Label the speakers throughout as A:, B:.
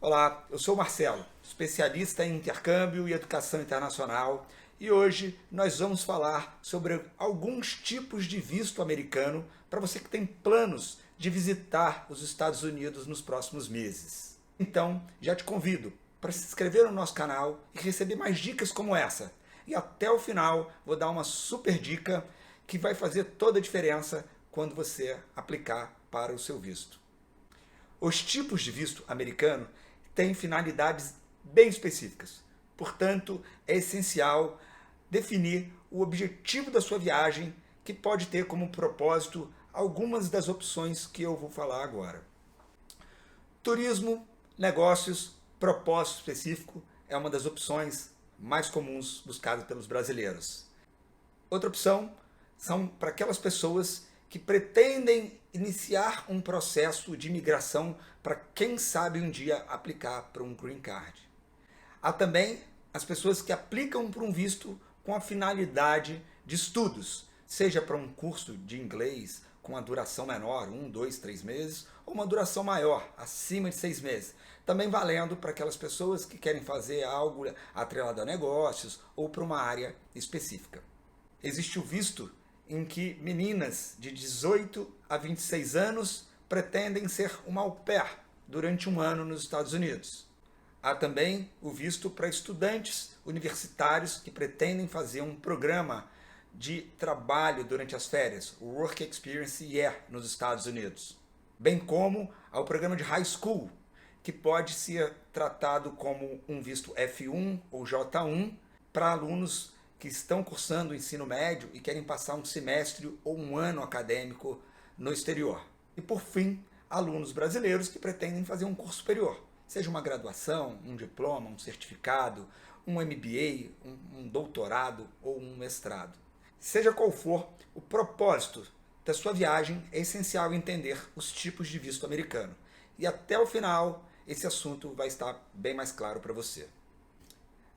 A: Olá, eu sou o Marcelo, especialista em intercâmbio e educação internacional, e hoje nós vamos falar sobre alguns tipos de visto americano para você que tem planos de visitar os Estados Unidos nos próximos meses. Então, já te convido para se inscrever no nosso canal e receber mais dicas como essa. E até o final vou dar uma super dica que vai fazer toda a diferença quando você aplicar para o seu visto. Os tipos de visto americano têm finalidades bem específicas. Portanto, é essencial definir o objetivo da sua viagem, que pode ter como propósito algumas das opções que eu vou falar agora. Turismo, negócios, propósito específico é uma das opções mais comuns buscadas pelos brasileiros. Outra opção são para aquelas pessoas que pretendem iniciar um processo de imigração para, quem sabe, um dia aplicar para um green card. Há também as pessoas que aplicam para um visto com a finalidade de estudos, seja para um curso de inglês com uma duração menor, 1, 2, 3 meses, ou uma duração maior, acima de 6 meses. Também valendo para aquelas pessoas que querem fazer algo atrelado a negócios ou para uma área específica. Existe o visto em que meninas de 18 a 26 anos pretendem ser uma au pair durante um ano nos Estados Unidos. Há também o visto para estudantes universitários que pretendem fazer um programa de trabalho durante as férias, o Work Experience Year nos Estados Unidos. Bem como ao programa de High School, que pode ser tratado como um visto F1 ou J1 para alunos que estão cursando o ensino médio e querem passar um semestre ou um ano acadêmico no exterior. E por fim, alunos brasileiros que pretendem fazer um curso superior, seja uma graduação, um diploma, um certificado, um MBA, um doutorado ou um mestrado. Seja qual for o propósito da sua viagem, é essencial entender os tipos de visto americano. E até o final, esse assunto vai estar bem mais claro para você.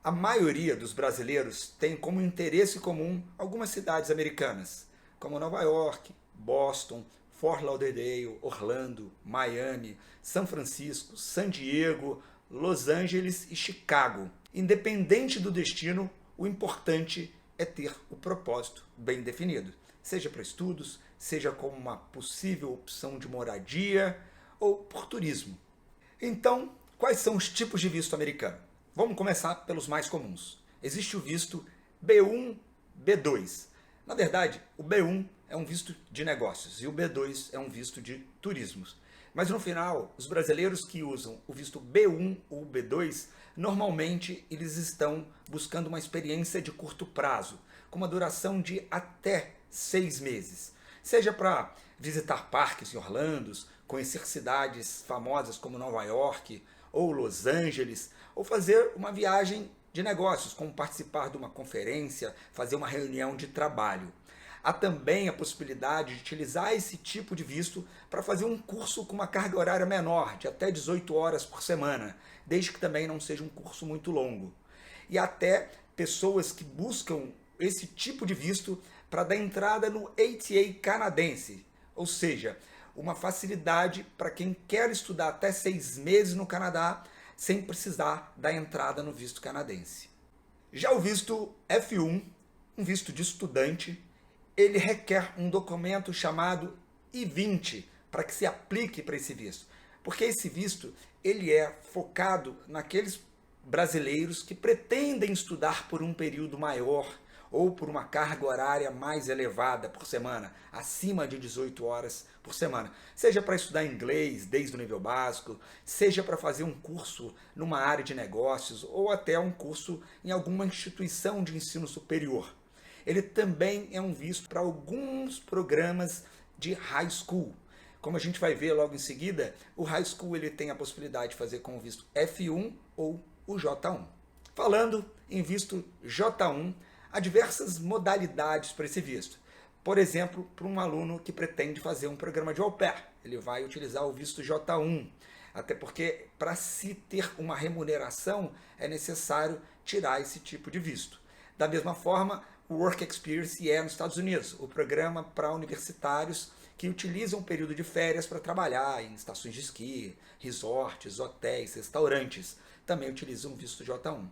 A: A maioria dos brasileiros tem como interesse comum algumas cidades americanas, como Nova York, Boston, Fort Lauderdale, Orlando, Miami, São Francisco, San Diego, Los Angeles e Chicago. Independente do destino, o importante é ter o propósito bem definido, seja para estudos, seja como uma possível opção de moradia ou por turismo. Então, quais são os tipos de visto americano? Vamos começar pelos mais comuns. Existe o visto B1, B2. Na verdade, o B1 é um visto de negócios e o B2 é um visto de turismo. Mas no final, os brasileiros que usam o visto B1 ou B2, normalmente eles estão buscando uma experiência de curto prazo, com uma duração de até 6 meses. Seja para visitar parques em Orlando, conhecer cidades famosas como Nova York ou Los Angeles, ou fazer uma viagem de negócios, como participar de uma conferência, fazer uma reunião de trabalho. Há também a possibilidade de utilizar esse tipo de visto para fazer um curso com uma carga horária menor, de até 18 horas por semana, desde que também não seja um curso muito longo. E até pessoas que buscam esse tipo de visto para dar entrada no ATA canadense, ou seja, uma facilidade para quem quer estudar até 6 meses no Canadá sem precisar da entrada no visto canadense. Já o visto F1, um visto de estudante, ele requer um documento chamado I-20 para que se aplique para esse visto. Porque esse visto ele é focado naqueles brasileiros que pretendem estudar por um período maior ou por uma carga horária mais elevada por semana, acima de 18 horas por semana. Seja para estudar inglês desde o nível básico, seja para fazer um curso numa área de negócios ou até um curso em alguma instituição de ensino superior. Ele também é um visto para alguns programas de high school. Como a gente vai ver logo em seguida, o high school ele tem a possibilidade de fazer com o visto F1 ou o J1. Falando em visto J1, há diversas modalidades para esse visto. Por exemplo, para um aluno que pretende fazer um programa de au pair, ele vai utilizar o visto J1. Até porque, para se ter uma remuneração, é necessário tirar esse tipo de visto. Da mesma forma, o Work Experience é nos Estados Unidos, o programa para universitários que utilizam o período de férias para trabalhar em estações de esqui, resorts, hotéis, restaurantes. Também utilizam o visto J1.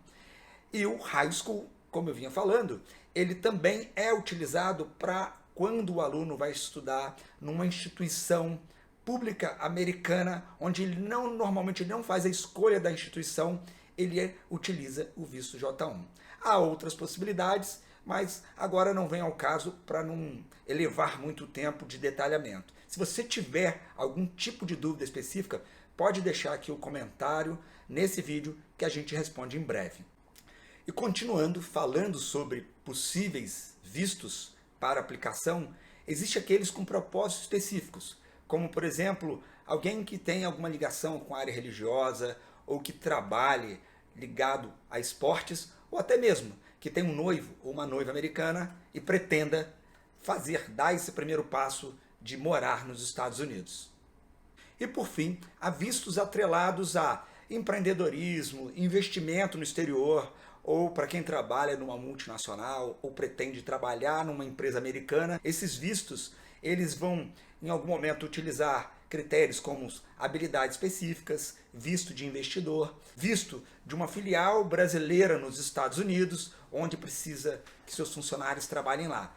A: E o high school, como eu vinha falando, ele também é utilizado para quando o aluno vai estudar numa instituição pública americana, onde ele normalmente não faz a escolha da instituição, ele utiliza o visto J1. Há outras possibilidades, mas agora não vem ao caso para não elevar muito o tempo de detalhamento. Se você tiver algum tipo de dúvida específica, pode deixar aqui o comentário nesse vídeo que a gente responde em breve. E continuando falando sobre possíveis vistos para aplicação, existem aqueles com propósitos específicos, como por exemplo, alguém que tem alguma ligação com a área religiosa ou que trabalhe ligado a esportes, ou até mesmo que tem um noivo ou uma noiva americana e pretenda dar esse primeiro passo de morar nos Estados Unidos. E por fim, há vistos atrelados a empreendedorismo, investimento no exterior, ou para quem trabalha numa multinacional ou pretende trabalhar numa empresa americana. Esses vistos, eles vão em algum momento utilizar critérios como habilidades específicas, visto de investidor, visto de uma filial brasileira nos Estados Unidos, onde precisa que seus funcionários trabalhem lá.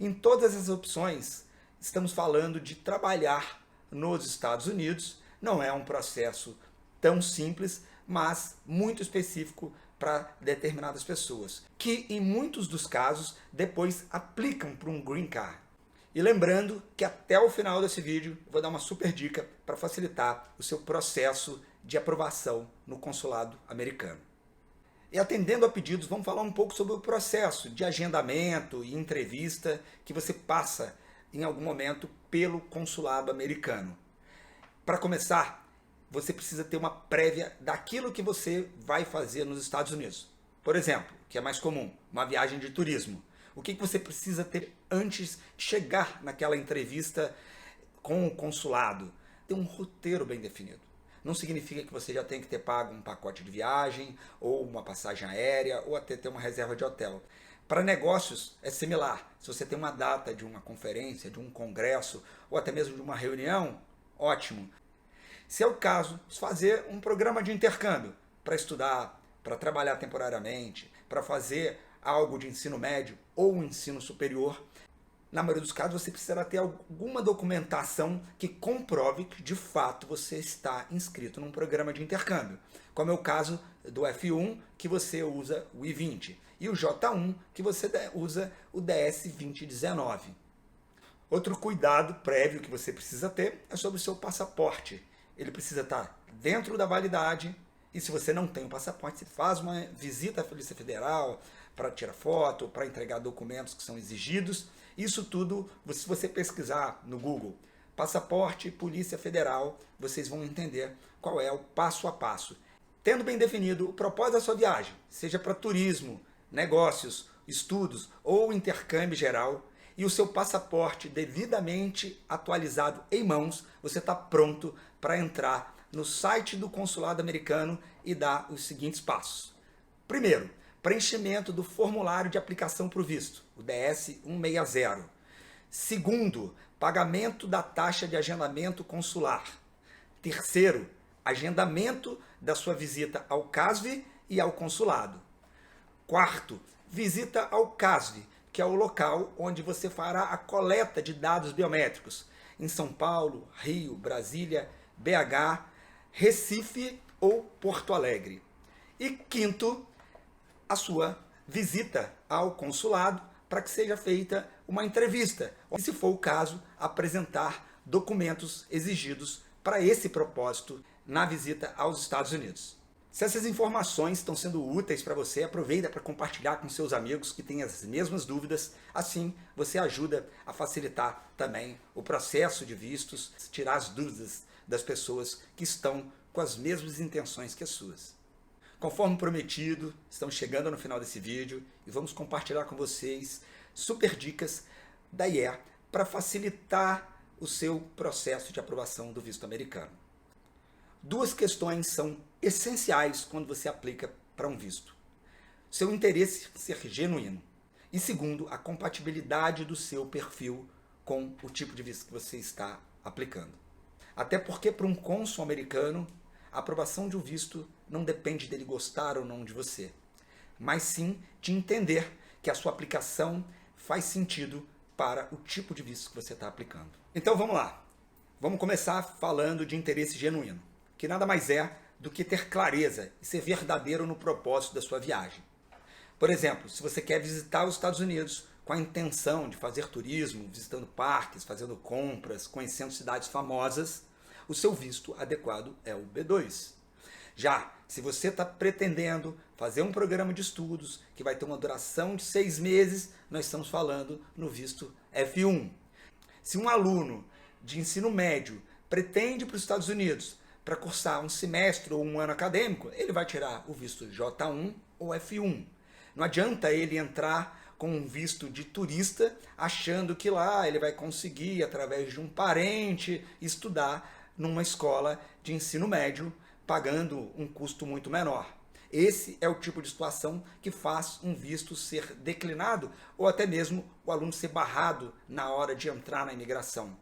A: Em todas as opções, estamos falando de trabalhar nos Estados Unidos. Não é um processo tão simples, mas muito específico para determinadas pessoas, que em muitos dos casos depois aplicam para um Green Card. E lembrando que até o final desse vídeo eu vou dar uma super dica para facilitar o seu processo de aprovação no consulado americano. E atendendo a pedidos, vamos falar um pouco sobre o processo de agendamento e entrevista que você passa em algum momento pelo consulado americano. Para começar, você precisa ter uma prévia daquilo que você vai fazer nos Estados Unidos. Por exemplo, que é mais comum, uma viagem de turismo. O que você precisa ter antes de chegar naquela entrevista com o consulado? Ter um roteiro bem definido. Não significa que você já tem que ter pago um pacote de viagem, ou uma passagem aérea, ou até ter uma reserva de hotel. Para negócios é similar. Se você tem uma data de uma conferência, de um congresso, ou até mesmo de uma reunião, ótimo. Se é o caso, fazer um programa de intercâmbio para estudar, para trabalhar temporariamente, para fazer algo de ensino médio ou ensino superior. Na maioria dos casos, você precisará ter alguma documentação que comprove que, de fato, você está inscrito num programa de intercâmbio. Como é o caso do F1, que você usa o I-20, e o J1, que você usa o DS-2019. Outro cuidado prévio que você precisa ter é sobre o seu passaporte. Ele precisa estar dentro da validade, e se você não tem o passaporte, você faz uma visita à Polícia Federal para tirar foto, para entregar documentos que são exigidos. Isso tudo, se você pesquisar no Google, passaporte, Polícia Federal, vocês vão entender qual é o passo a passo. Tendo bem definido o propósito da sua viagem, seja para turismo, negócios, estudos ou intercâmbio geral, e o seu passaporte devidamente atualizado em mãos, você está pronto para entrar no site do consulado americano e dar os seguintes passos. Primeiro, preenchimento do formulário de aplicação para o visto, o DS-160. Segundo, pagamento da taxa de agendamento consular. Terceiro, agendamento da sua visita ao CASV e ao consulado. Quarto, visita ao CASV, que é o local onde você fará a coleta de dados biométricos, em São Paulo, Rio, Brasília, BH, Recife ou Porto Alegre. E quinto, a sua visita ao consulado para que seja feita uma entrevista, ou, se for o caso, apresentar documentos exigidos para esse propósito na visita aos Estados Unidos. Se essas informações estão sendo úteis para você, aproveita para compartilhar com seus amigos que têm as mesmas dúvidas. Assim, você ajuda a facilitar também o processo de vistos, tirar as dúvidas das pessoas que estão com as mesmas intenções que as suas. Conforme prometido, estamos chegando no final desse vídeo e vamos compartilhar com vocês super dicas da IE para facilitar o seu processo de aprovação do visto americano. Duas questões são essenciais quando você aplica para um visto. Seu interesse ser genuíno. E segundo, a compatibilidade do seu perfil com o tipo de visto que você está aplicando. Até porque para um cônsul americano, a aprovação de um visto não depende dele gostar ou não de você, mas sim de entender que a sua aplicação faz sentido para o tipo de visto que você está aplicando. Então vamos lá. Vamos começar falando de interesse genuíno, que nada mais é do que ter clareza e ser verdadeiro no propósito da sua viagem. Por exemplo, se você quer visitar os Estados Unidos com a intenção de fazer turismo, visitando parques, fazendo compras, conhecendo cidades famosas, o seu visto adequado é o B2. Já se você está pretendendo fazer um programa de estudos que vai ter uma duração de 6 meses, nós estamos falando no visto F1. Se um aluno de ensino médio pretende ir para os Estados Unidos para cursar um semestre ou um ano acadêmico, ele vai tirar o visto J1 ou F1. Não adianta ele entrar com um visto de turista, achando que lá ele vai conseguir, através de um parente, estudar numa escola de ensino médio, pagando um custo muito menor. Esse é o tipo de situação que faz um visto ser declinado ou até mesmo o aluno ser barrado na hora de entrar na imigração.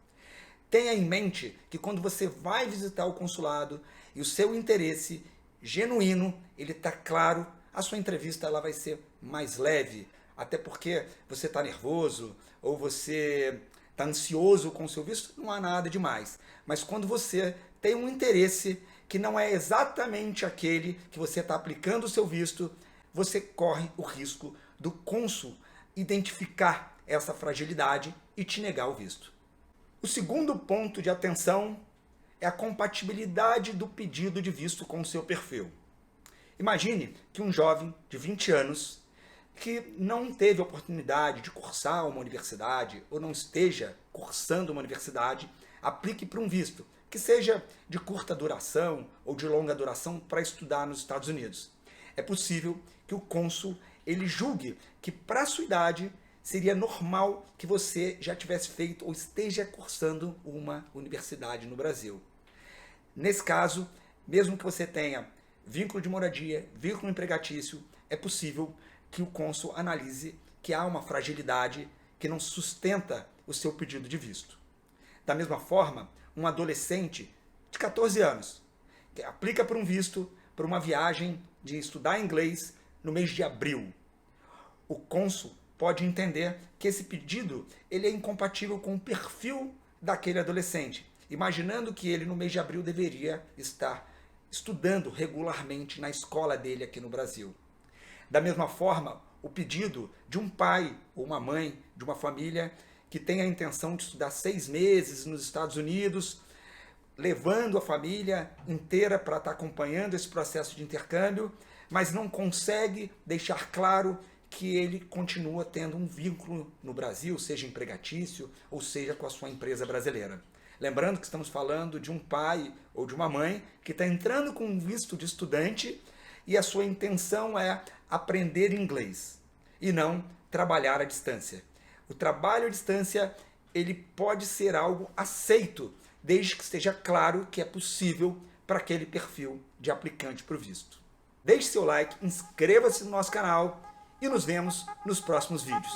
A: Tenha em mente que quando você vai visitar o consulado e o seu interesse genuíno, ele está claro, a sua entrevista ela vai ser mais leve, até porque você está nervoso ou você está ansioso com o seu visto, não há nada demais. Mas quando você tem um interesse que não é exatamente aquele que você está aplicando o seu visto, você corre o risco do cônsul identificar essa fragilidade e te negar o visto. O segundo ponto de atenção é a compatibilidade do pedido de visto com o seu perfil. Imagine que um jovem de 20 anos que não teve oportunidade de cursar uma universidade ou não esteja cursando uma universidade, aplique para um visto, que seja de curta duração ou de longa duração para estudar nos Estados Unidos. É possível que o cônsul ele julgue que para a sua idade seria normal que você já tivesse feito ou esteja cursando uma universidade no Brasil. Nesse caso, mesmo que você tenha vínculo de moradia, vínculo empregatício, é possível que o cônsul analise que há uma fragilidade que não sustenta o seu pedido de visto. Da mesma forma, um adolescente de 14 anos que aplica para um visto para uma viagem de estudar inglês no mês de abril. O cônsul pode entender que esse pedido ele é incompatível com o perfil daquele adolescente, imaginando que ele no mês de abril deveria estar estudando regularmente na escola dele aqui no Brasil. Da mesma forma, o pedido de um pai ou uma mãe de uma família que tem a intenção de estudar 6 meses nos Estados Unidos, levando a família inteira para estar acompanhando esse processo de intercâmbio, mas não consegue deixar claro que ele continua tendo um vínculo no Brasil, seja empregatício ou seja com a sua empresa brasileira. Lembrando que estamos falando de um pai ou de uma mãe que está entrando com um visto de estudante e a sua intenção é aprender inglês e não trabalhar à distância. O trabalho à distância ele pode ser algo aceito, desde que esteja claro que é possível para aquele perfil de aplicante para o visto. Deixe seu like, inscreva-se no nosso canal e nos vemos nos próximos vídeos.